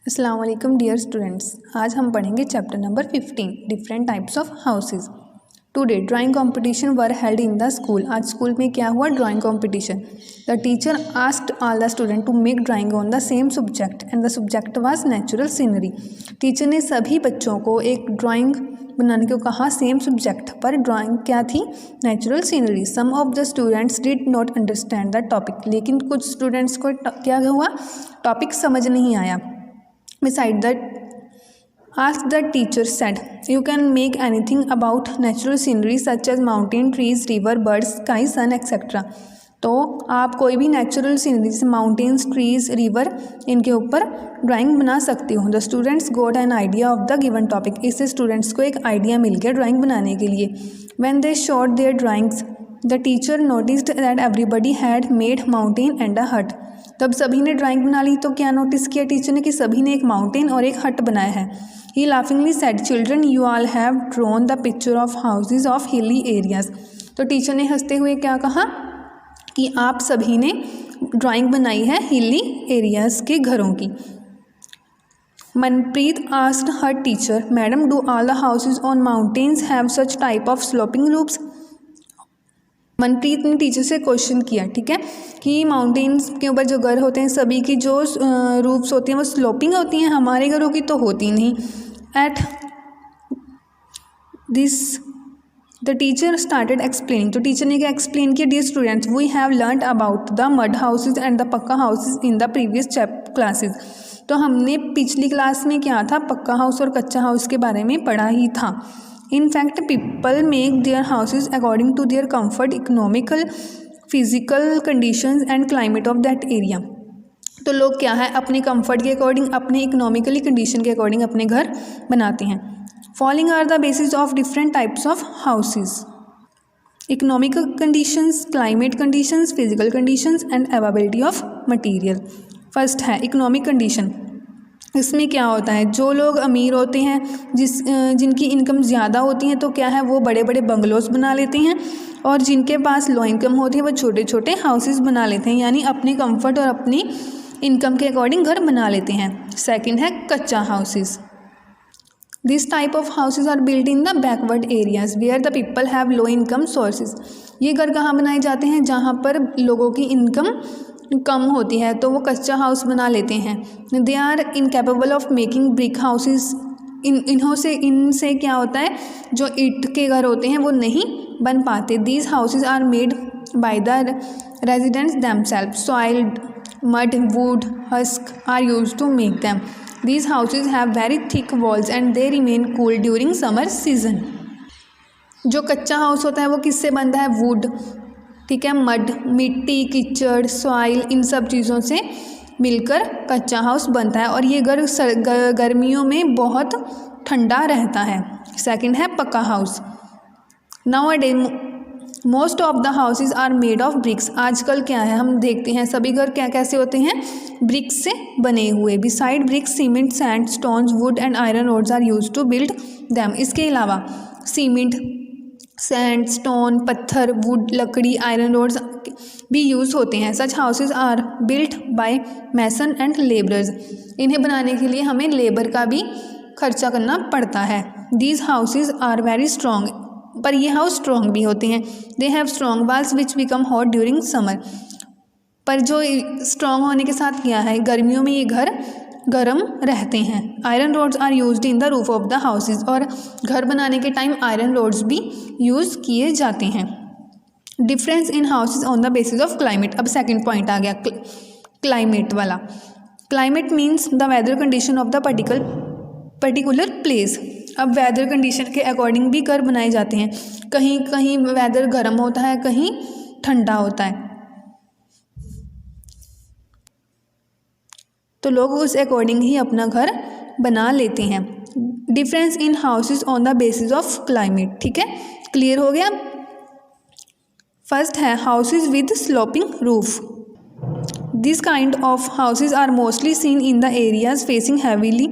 अस्सलाम वालेकुम dear students. आज हम पढ़ेंगे chapter number 15 different types of houses. Today drawing competition were held in the school. आज स्कूल में क्या हुआ? Drawing competition. The teacher asked all the student to make drawing on the same subject and the subject was natural scenery. Teacher ने सभी बच्चों को एक drawing बनाने को कहा सेम सब्जेक्ट पर। ड्राइंग क्या थी? Natural scenery. Some of the students did not understand the topic. लेकिन कुछ स्टूडेंट्स को क्या हुआ? टॉपिक समझ नहीं आया। Beside that, ask the teacher said, you can make anything about natural scenery such as mountain, trees, river, birds, sky, sun, etc. तो आप कोई भी नेचुरल सीनरी जैसे माउंटेन्स, ट्रीज, रिवर, इनके ऊपर ड्राइंग बना सकते हो। The students got an idea of the given topic. इससे स्टूडेंट्स को एक आइडिया मिल गया ड्राइंग बनाने के लिए। When they showed their drawings the teacher noticed that everybody had made mountain and a hut. तब सभी ने ड्राइंग बना ली तो क्या नोटिस किया टीचर ने कि सभी ने एक माउंटेन और एक हट बनाया है। He laughingly said, children you all have drawn the picture of houses of hilly areas. तो टीचर ने हंसते हुए क्या कहा कि आप सभी ने ड्राइंग बनाई है हिली एरियाज के घरों की। Manpreet asked her teacher, madam do all the houses on mountains have such type of sloping roofs. Manpreet ने टीचर से क्वेश्चन किया, ठीक है, कि माउंटेन्स के ऊपर जो घर होते हैं सभी की जो रूफ्स होती हैं वो स्लोपिंग होती हैं, हमारे घरों की तो होती नहीं। At this the teacher started explaining. तो टीचर ने क्या एक्सप्लेन किया? Dear students, we have learned about the mud houses and the pucca houses in the previous classes. तो हमने पिछली क्लास में क्या था? पक्का हाउस और कच्चा हाउस के बारे में पढ़ा ही था। In fact, people make their houses according to their comfort, economical, physical conditions and climate of that area. तो लोग क्या है अपने कंफर्ट के अकॉर्डिंग, अपने इकोनॉमिकली कंडीशन के अकॉर्डिंग अपने घर बनाते हैं। Following are the basis of different types of houses: economical conditions, climate conditions, physical conditions and availability of material. First है इकोनॉमिक कंडीशन। इसमें क्या होता है? जो लोग अमीर होते हैं, जिनकी इनकम ज़्यादा होती है तो क्या है वो बड़े बड़े बंगलोज बना लेते हैं, और जिनके पास लो इनकम होती है वो छोटे छोटे हाउसेस बना लेते हैं, यानी अपने कंफर्ट और अपनी इनकम के अकॉर्डिंग घर बना लेते हैं। सेकंड है kutcha houses. This type of houses are built in the backward areas where the people have low income sources. ये घर कहाँ बनाए जाते हैं? जहाँ पर लोगों की इनकम कम होती है तो वो कच्चा हाउस बना लेते हैं। They are incapable of making brick houses. इनसे क्या होता है? जो ईंट के घर होते हैं वो नहीं बन पाते। These houses are made by the residents themselves. Soiled mud, wood, husk are used to make them. These houses have very thick walls and they remain cool during summer season. जो कच्चा हाउस होता है वो किससे बनता है? Would, ठीक है, mud, मिट्टी, कीचड़, सॉइल, इन सब चीज़ों से मिलकर कच्चा हाउस बनता है, और ये घर गर्मियों में बहुत ठंडा रहता है। सेकंड है pucca house. Now a day most of the houses are made of bricks. आजकल क्या है हम देखते हैं सभी घर क्या कैसे होते हैं? ब्रिक्स से बने हुए। Beside bricks cement, sand, stones, wood and iron rods are used to build them. इसके अलावा सीमेंट, सैंड, स्टोन, पत्थर, वुड, लकड़ी, आयरन रोड्स भी यूज होते हैं। Such houses are built by mason and labourers. इन्हें बनाने के लिए हमें लेबर का भी खर्चा करना पड़ता है। These houses are very strong. पर ये हाउस स्ट्रॉन्ग भी होते हैं। They have strong walls which become hot during summer. पर जो स्ट्रॉन्ग होने के साथ क्या है? गर्मियों में ये घर गर्म रहते हैं। Iron rods are used in the roof of the houses. और घर बनाने के टाइम आयरन रोड्स भी यूज़ किए जाते हैं। Difference in houses on the basis of climate. अब सेकंड पॉइंट आ गया क्लाइमेट वाला। Climate means the weather condition of the particular place. अब वेदर कंडीशन के अकॉर्डिंग भी घर बनाए जाते हैं। कहीं कहीं वेदर गर्म होता है, कहीं ठंडा होता है, तो लोग उस अकॉर्डिंग ही अपना घर बना लेते हैं। Difference in houses on the basis of climate, ठीक है, क्लियर हो गया। फर्स्ट है houses with sloping roof. This kind of houses are mostly seen in the areas facing heavily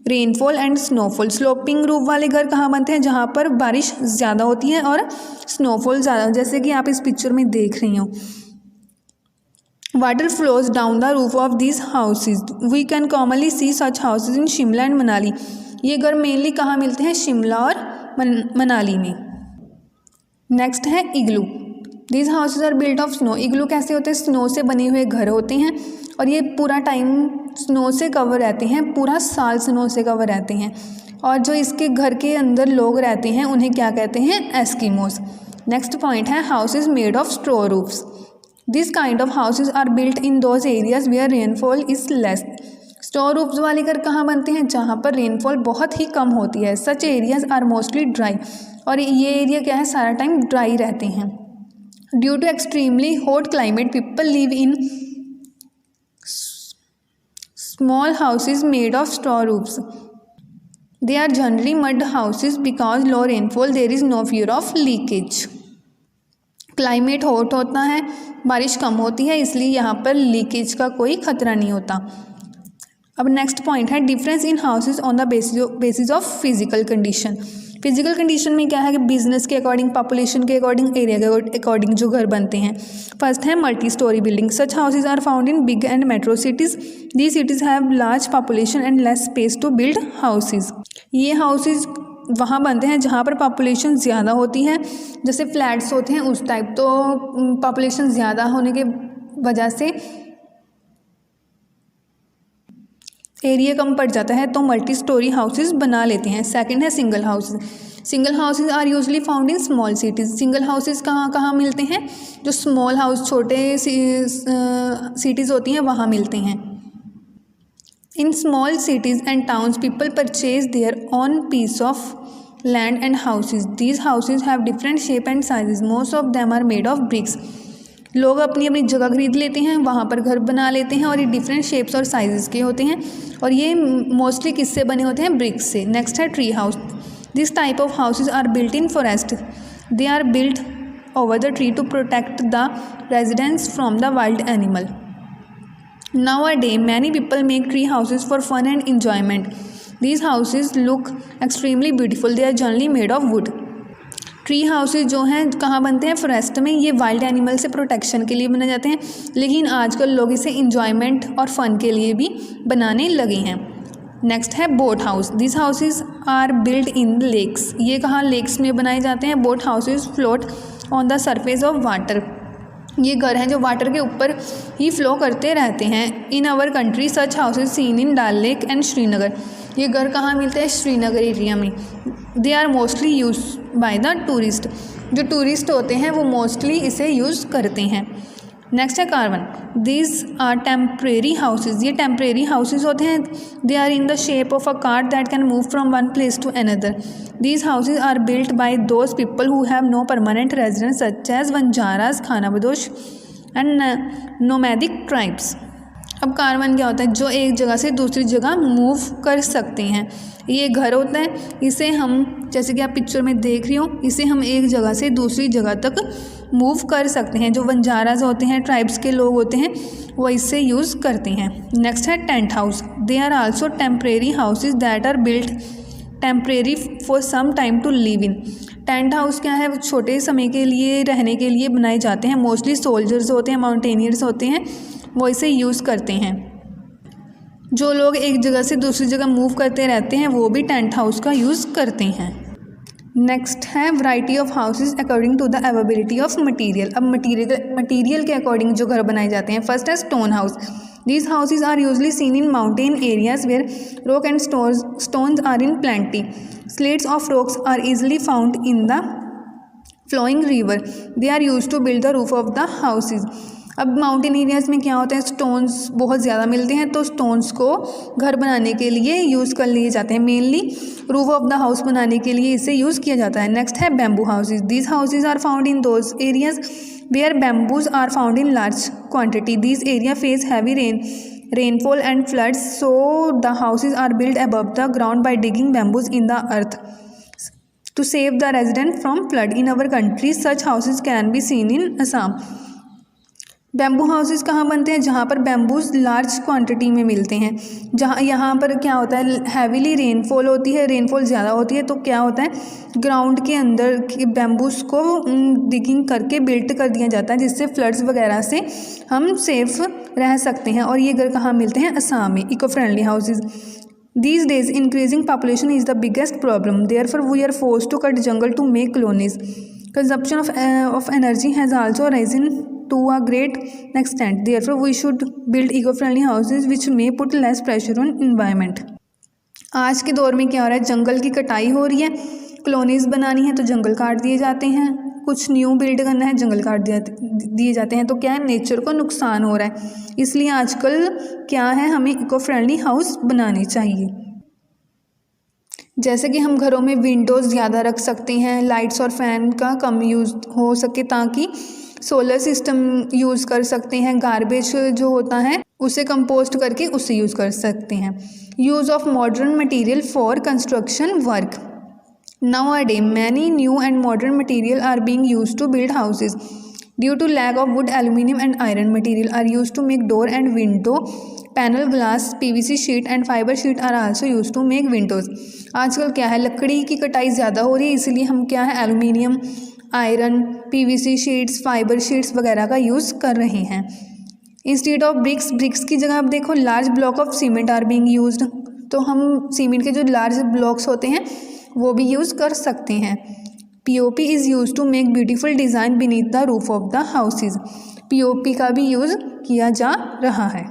rainfall and snowfall. Sloping roof वाले घर कहाँ बनते हैं? जहाँ पर बारिश ज़्यादा होती है और स्नोफॉल ज़्यादा, जैसे कि आप इस पिक्चर में देख रही हो। Water flows down the roof of these houses. We can commonly see such houses in Shimla and Manali. ये घर मेनली कहाँ मिलते हैं? शिमला और मनाली में. नेक्स्ट है इग्लू. These houses are built of snow. इग्लू कैसे होते हैं? स्नो से बने हुए घर होते हैं और ये पूरा टाइम स्नो से कवर रहते हैं, पूरा साल स्नो से कवर रहते हैं. और जो इसके घर के अंदर लोग रहते हैं उन्हें क्या कहते हैं? एस्किमोस. नेक्स्ट पॉइंट है houses made of straw roofs. This kind of houses are built in those areas where rainfall is less. Straw roofs वाले घर कहाँ बनते हैं? जहाँ पर रेनफॉल बहुत ही कम होती है. Such areas are mostly dry. और ये एरिया क्या है? सारा टाइम ड्राई रहते हैं. Due to extremely hot climate people live in small houses made of straw roofs. They are generally mud houses because low rainfall there is no fear of leakage. Climate hot होता है, बारिश कम होती है, इसलिए यहाँ पर लीकेज का कोई खतरा नहीं होता. अब नेक्स्ट पॉइंट है difference in houses on the basis of physical condition. Physical condition में क्या है कि बिजनेस के अकॉर्डिंग, पॉपुलेशन के अकॉर्डिंग, एरिया के अकॉर्डिंग जो घर बनते हैं. फर्स्ट है multi storey building. Such houses are found in big and metro cities. These cities have large population and less space to build houses. ये हाउसेज वहाँ बनते हैं जहाँ पर पॉपुलेशन ज़्यादा होती है, जैसे फ्लैट्स होते हैं उस टाइप. तो पॉपुलेशन ज़्यादा होने के वजह से एरिया कम पड़ जाता है, तो मल्टी स्टोरी हाउसेज बना लेते हैं. सेकंड है single houses. Single houses are usually found in small cities. Single houses कहाँ कहाँ मिलते हैं? जो स्मॉल हाउस, छोटे सिटीज़ होती हैं वहाँ मिलते हैं. In small cities and towns, people purchase their own piece of land and houses. These houses have different shape and sizes. Most of them are made of bricks. लोग अपनी अपनी जगह खरीद लेते हैं, वहाँ पर घर बना लेते हैं और ये डिफरेंट शेप्स और साइजेस के होते हैं और ये मोस्टली किससे बने होते हैं? ब्रिक्स से. नेक्स्ट है tree house. This type of houses are built in forest. They are built over the tree to protect the residents from the wild animal. Nowadays, many people make tree houses for fun and enjoyment. These houses look extremely beautiful. They are generally made of wood. Tree houses जो हैं कहाँ बनते हैं? Forest में. ये wild animal से protection के लिए बनाए जाते हैं, लेकिन आजकल लोग इसे इंजॉयमेंट और फन के लिए भी बनाने लगे हैं. नेक्स्ट है boat house. This houses are build in lakes. ये कहाँ? लेक्स में बनाए जाते हैं. Boat houses float on the surface of water. ये घर हैं जो वाटर के ऊपर ही फ्लो करते रहते हैं. In our country such houses seen in Dal lake and Srinagar. ये घर कहाँ मिलते हैं? श्रीनगर एरिया में. They are mostly use by the tourist. जो टूरिस्ट होते हैं वो मोस्टली इसे यूज़ करते हैं. नेक्स्ट है caravan. These are temporary houses. ये टेम्परेरी हाउसेज होते हैं. They are in the shape of a cart that can move from one place to another. These houses are built by those people who have no permanent residence such as Banjaras, Khanabadosh and nomadic tribes. अब कारवन क्या होता है? जो एक जगह से दूसरी जगह मूव कर सकते हैं. ये घर होता है, इसे हम जैसे कि आप पिक्चर में देख रही हो, इसे हम एक जगह से दूसरी जगह तक मूव कर सकते हैं. जो बंजाराज होते हैं, ट्राइब्स के लोग होते हैं, वो इससे यूज़ करते हैं. नेक्स्ट है tent house. They are also temporary houses that are built temporary for some time to live in. Tent house क्या है? छोटे समय के लिए रहने के लिए बनाए जाते हैं. मोस्टली सोल्जर्स होते हैं, माउंटेनियर्स होते हैं, वो इसे यूज़ करते हैं. जो लोग एक जगह से दूसरी जगह मूव करते रहते हैं वो भी टेंट हाउस का यूज़ करते हैं. नेक्स्ट है variety of houses according to the availability of material. अब मटीरियल के अकॉर्डिंग जो घर बनाए जाते हैं. फर्स्ट है stone house. These houses are usually seen in mountain areas where rock and stones are in plenty. Slates of rocks are easily found in the flowing river. They are used to build the roof of the houses. अब mountain areas में क्या होता है? Stones बहुत ज़्यादा मिलते हैं, तो स्टोन्स को घर बनाने के लिए यूज़ कर लिए जाते हैं. Mainly roof of the house बनाने के लिए इसे यूज़ किया जाता है. नेक्स्ट है bamboo houses. These houses are found in those areas where bamboos are found in large quantity. These areas face heavy rainfall and floods, so the houses are built above the ground by digging bamboos in the earth to save the resident from flood. In our country, such houses can be seen in Assam. Bamboo houses कहाँ बनते हैं? जहाँ पर bamboos large quantity में मिलते हैं। जहाँ यहाँ पर क्या होता है, हैवीली रेनफॉल होती है, रेनफॉल ज़्यादा होती है, तो क्या होता है ग्राउंड के अंदर के बैम्बूज को डिगिंग करके बिल्ट कर दिया जाता है, जिससे फ्लड्स वगैरह से हम सेफ रह सकते हैं। और ये घर कहाँ मिलते हैं? असम में। Eco friendly houses. These days, increasing population is the biggest problem. Therefore, we are forced to cut jungle to make colonies. Consumption of energy has also risen to a great extent. Therefore, we should build eco-friendly houses which may put less pressure on environment. आज के दौर में क्या हो रहा है, जंगल की कटाई हो रही है, कॉलोनीज़ बनानी है तो जंगल काट दिए जाते हैं, कुछ न्यू बिल्ड करना है जंगल काट दिए जाते हैं, तो क्या है नेचर को नुकसान हो रहा है। इसलिए आजकल क्या है, हमें इको फ्रेंडली हाउस बनाने चाहिए। जैसे कि हम घरों में विंडोज़ ज़्यादा रख सकते हैं, लाइट्स और फैन का कम यूज़ हो सके, ताकि सोलर सिस्टम यूज़ कर सकते हैं, गार्बेज जो होता है उसे कंपोस्ट करके उसे यूज़ कर सकते हैं। Use of modern material for construction work. Nowadays, many new and modern material are being used to build houses. Due to lack of wood, aluminum and iron material are used to make door and window panel, glass, PVC sheet and fiber sheet are also used to make windows. आजकल क्या है, लकड़ी की कटाई ज़्यादा हो रही है, इसलिए हम क्या है aluminium, iron, PVC sheets, fibre sheets वगैरह का यूज़ कर रहे हैं। इंस्टीड ऑफ ब्रिक्स की जगह आप देखो large block of cement are being used. तो हम सीमेंट के जो लार्ज ब्लॉक्स होते हैं वो भी यूज़ कर सकते हैं। POP is use to make beautiful design beneath the roof of the houses. POP का भी यूज़ किया जा रहा है।